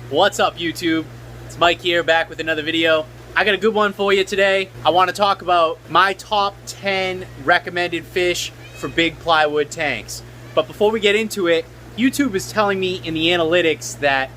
What's up, YouTube? It's Mike here, back with another video. I got a good one for you today. I want to talk about my top 10 recommended fish for big plywood tanks. But before we get into it, YouTube is telling me in the analytics that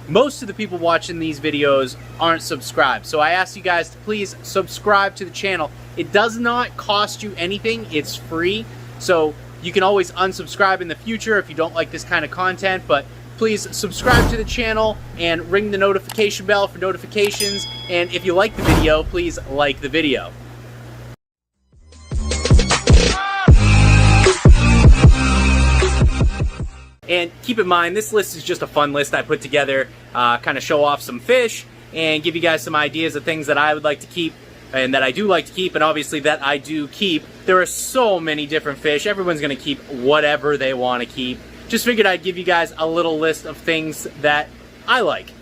most of the people watching these videos aren't subscribed. So I ask you guys to please subscribe to the channel. It does not cost you anything, it's free. So you can always unsubscribe in the future if you don't like this kind of content, but please subscribe to the channel and ring the notification bell for notifications. And if you like the video, please like the video. And keep in mind, this list is just a fun list I put together, kind of show off some fish and give you guys some ideas of things that I would like to keep and that I do like to keep, and obviously that I do keep. There are so many different fish. Everyone's going to keep whatever they want to keep. Just figured I'd give you guys a little list of things that I like.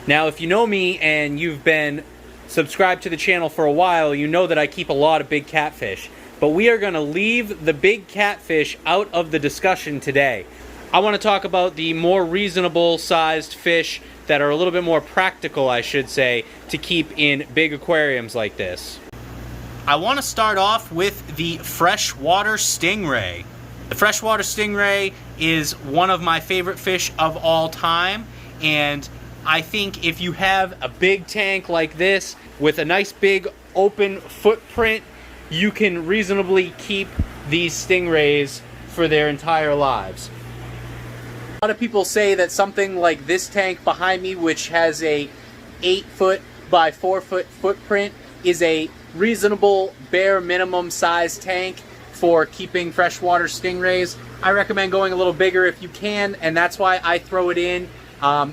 Now, if you know me and you've been subscribed to the channel for a while, you know that I keep a lot of big catfish. But we are going to leave the big catfish out of the discussion today. I want to talk about the more reasonable sized fish that are a little bit more practical, I should say, to keep in big aquariums like this. I want to start off with the Freshwater Stingray. The Freshwater Stingray is one of my favorite fish of all time, and I think if you have a big tank like this with a nice big open footprint, you can reasonably keep these stingrays for their entire lives. A lot of people say that something like this tank behind me, which has a 8-foot by 4-foot footprint, is a reasonable bare minimum size tank for keeping freshwater stingrays. I recommend going a little bigger if you can, and that's why I throw it in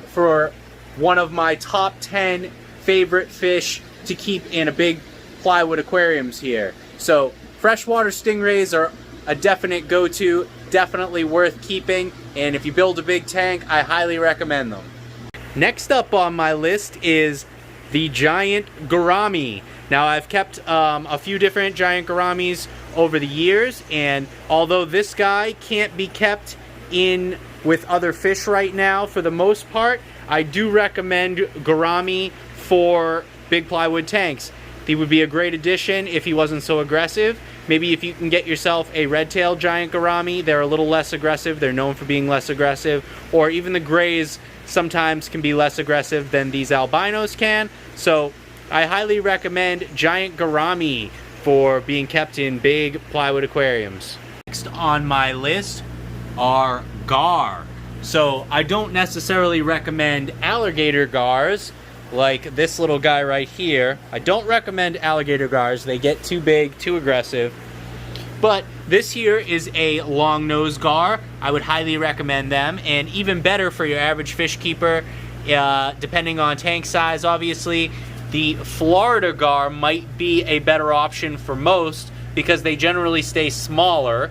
for one of my top 10 favorite fish to keep in a big plywood aquariums here. So freshwater stingrays are a definite go-to, definitely worth keeping, and if you build a big tank, I highly recommend them. Next up on my list is the giant gourami. Now, I've kept a few different giant gouramis over the years, and although this guy can't be kept in with other fish right now for the most part, I do recommend gourami for big plywood tanks. He would be a great addition if he wasn't so aggressive. Maybe if you can get yourself a red-tailed giant gourami, they're a little less aggressive. They're known for being less aggressive. Or even the grays sometimes can be less aggressive than these albinos can. So I highly recommend giant gourami for being kept in big plywood aquariums. Next on my list are gar. So I don't necessarily recommend alligator gars like this little guy right here. I don't recommend alligator gars. They get too big, too aggressive. But this here is a long nose gar. I would highly recommend them, and even better for your average fish keeper, depending on tank size, obviously. The Florida gar might be a better option for most because they generally stay smaller.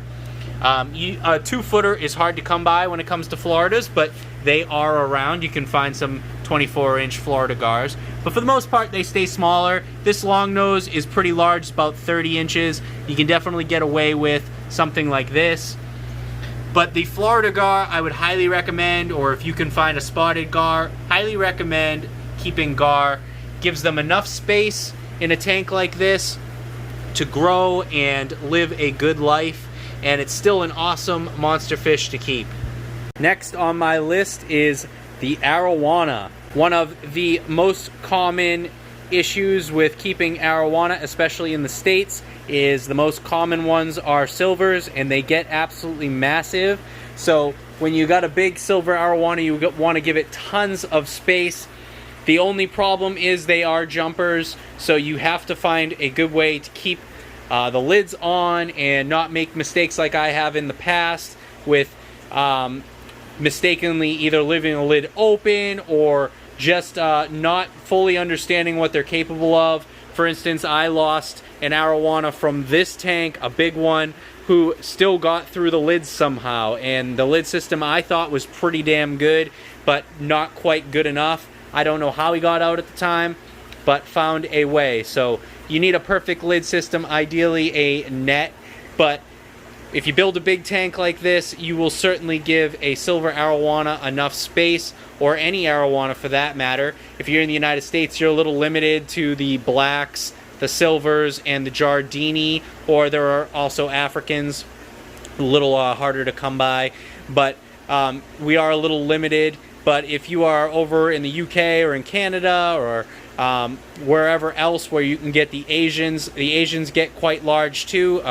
A 2-footer is hard to come by when it comes to Floridas, but they are around. You can find some 24-inch Florida gars. But for the most part, they stay smaller. This long nose is pretty large, it's about 30 inches. You can definitely get away with something like this. But the Florida gar, I would highly recommend, or if you can find a spotted gar, highly recommend keeping gar. Gives them enough space in a tank like this to grow and live a good life, and it's still an awesome monster fish to keep. Next on my list is the Arowana. One of the most common issues with keeping Arowana, especially in the States, is the most common ones are silvers, and they get absolutely massive. So when you got a big silver Arowana, you want to give it tons of space. The only problem is they are jumpers, so you have to find a good way to keep the lids on and not make mistakes like I have in the past with mistakenly either leaving the lid open or just not fully understanding what they're capable of. For instance, I lost an Arowana from this tank, a big one, who still got through the lids somehow, and the lid system I thought was pretty damn good, but not quite good enough. I don't know how he got out at the time, but found a way. So you need a perfect lid system, ideally a net, but if you build a big tank like this, you will certainly give a silver arowana enough space, or any arowana for that matter. If you're in the United States, you're a little limited to the blacks, the silvers, and the Giardini, or there are also Africans, a little harder to come by, but we are a little limited. But if you are over in the UK or in Canada or wherever else where you can get the Asians get quite large too.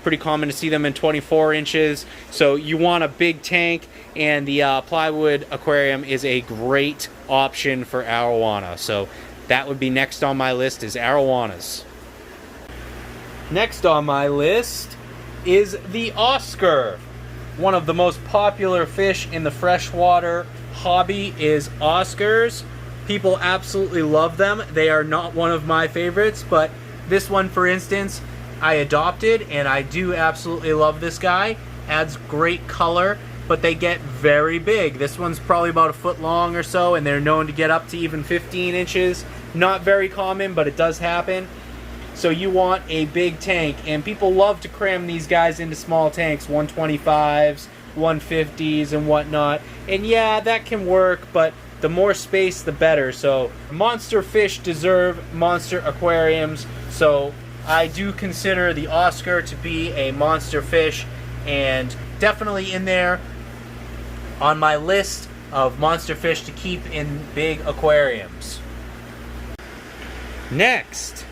Pretty common to see them in 24 inches. So you want a big tank, and the Plywood aquarium is a great option for arowana. So that would be next on my list, is arowanas. Next on my list is the Oscar. One of the most popular fish in the freshwater hobby is Oscars. People absolutely love them. They are not one of my favorites, but this one, for instance, I adopted, and I do absolutely love this guy. Adds great color, but they get very big. This one's probably about a foot long or so, and they're known to get up to even 15 inches. Not very common, but it does happen. So you want a big tank, and people love to cram these guys into small tanks, 125s, 150s, and whatnot. And yeah, that can work, but the more space, the better. So monster fish deserve monster aquariums. So I do consider the Oscar to be a monster fish, and definitely in there on my list of monster fish to keep in big aquariums. Next,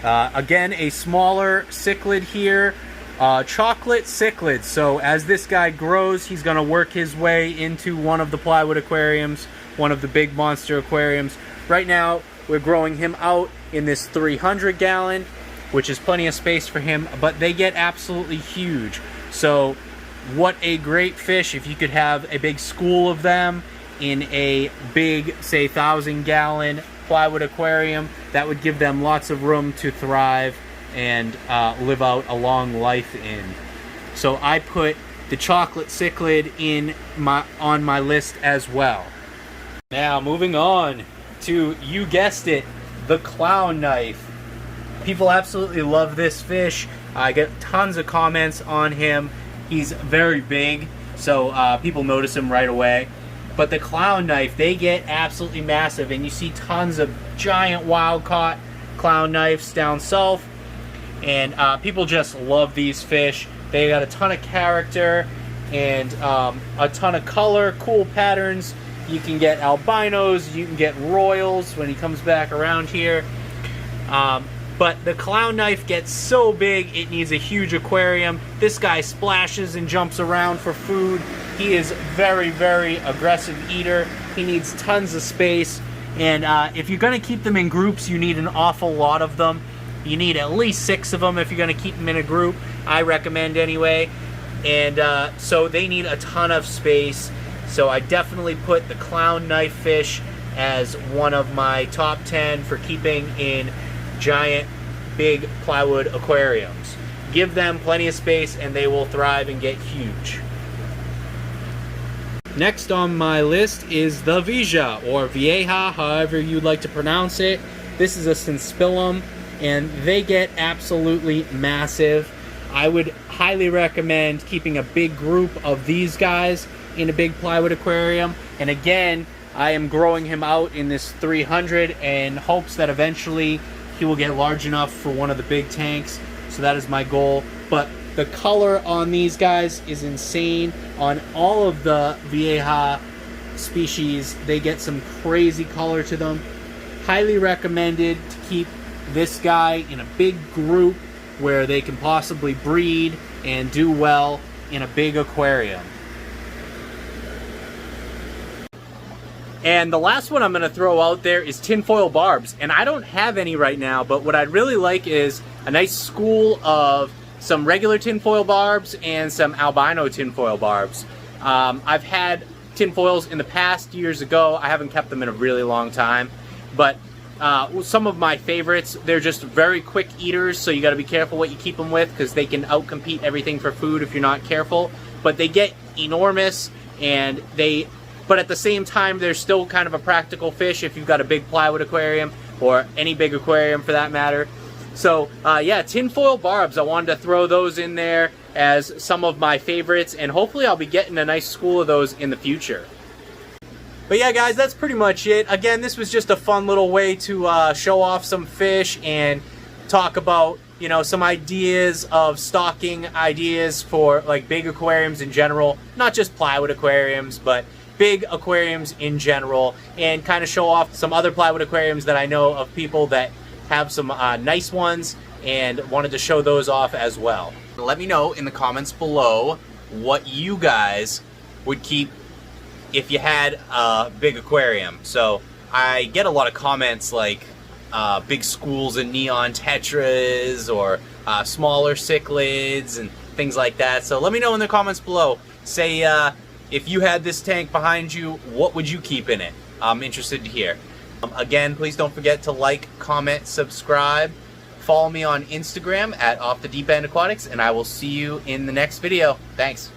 again, a smaller cichlid here, chocolate cichlid. So as this guy grows, he's going to work his way into one of the Plywood aquariums, one of the big monster aquariums. Right now, we're growing him out in this 300 gallon, which is plenty of space for him, but they get absolutely huge. So what a great fish if you could have a big school of them in a big, say, 1,000 gallon Plywood aquarium. That would give them lots of room to thrive and live out a long life in. So I put the chocolate cichlid on my list as well. Now moving on to, you guessed it, the clown knife. People absolutely love this fish. I get tons of comments on him. He's very big, so people notice him right away. But the clown knife, they get absolutely massive, and you see tons of giant wild-caught clown knives down south, and people just love these fish. They got a ton of character and a ton of color, cool patterns. You can get albinos, you can get royals when he comes back around here. But the clown knife gets so big, it needs a huge aquarium. This guy splashes and jumps around for food. He is very, very aggressive eater. He needs tons of space. And if you're going to keep them in groups, you need an awful lot of them. You need at least 6 of them if you're going to keep them in a group. I recommend anyway. And so they need a ton of space. So I definitely put the clown knife fish as one of my top 10 for keeping in giant, big Plywood aquariums. Give them plenty of space and they will thrive and get huge. Next on my list is the Vyja, or Vyja, however you'd like to pronounce it. This is a Synspilum, and they get absolutely massive. I would highly recommend keeping a big group of these guys in a big Plywood aquarium. And again, I am growing him out in this 300 in hopes that eventually he will get large enough for one of the big tanks. So that is my goal. But the color on these guys is insane. On all of the Vyja species, they get some crazy color to them. Highly recommended to keep this guy in a big group where they can possibly breed and do well in a big aquarium. And the last one I'm going to throw out there is tinfoil barbs. And I don't have any right now, but what I'd really like is a nice school of some regular tinfoil barbs and some albino tinfoil barbs. I've had tinfoils in the past years ago. I haven't kept them in a really long time. But some of my favorites, they're just very quick eaters, so you got to be careful what you keep them with because they can outcompete everything for food if you're not careful. But they get enormous, and but at the same time, they're still kind of a practical fish if you've got a big Plywood aquarium, or any big aquarium for that matter. So yeah, tinfoil barbs, I wanted to throw those in there as some of my favorites, and hopefully I'll be getting a nice school of those in the future. But yeah, guys, that's pretty much it. Again, this was just a fun little way to show off some fish and talk about, you know, some ideas of stocking ideas for like big aquariums in general, not just plywood aquariums, but big aquariums in general, and kind of show off some other plywood aquariums that I know of people that have some nice ones, and wanted to show those off as well. Let me know in the comments below what you guys would keep if you had a big aquarium. So I get a lot of comments like big schools and neon tetras, or smaller cichlids and things like that. So let me know in the comments below. Say if you had this tank behind you, what would you keep in it? I'm interested to hear. Again, please don't forget to like, comment, subscribe. Follow me on Instagram at Off the Deep End Aquatics, and I will see you in the next video. Thanks.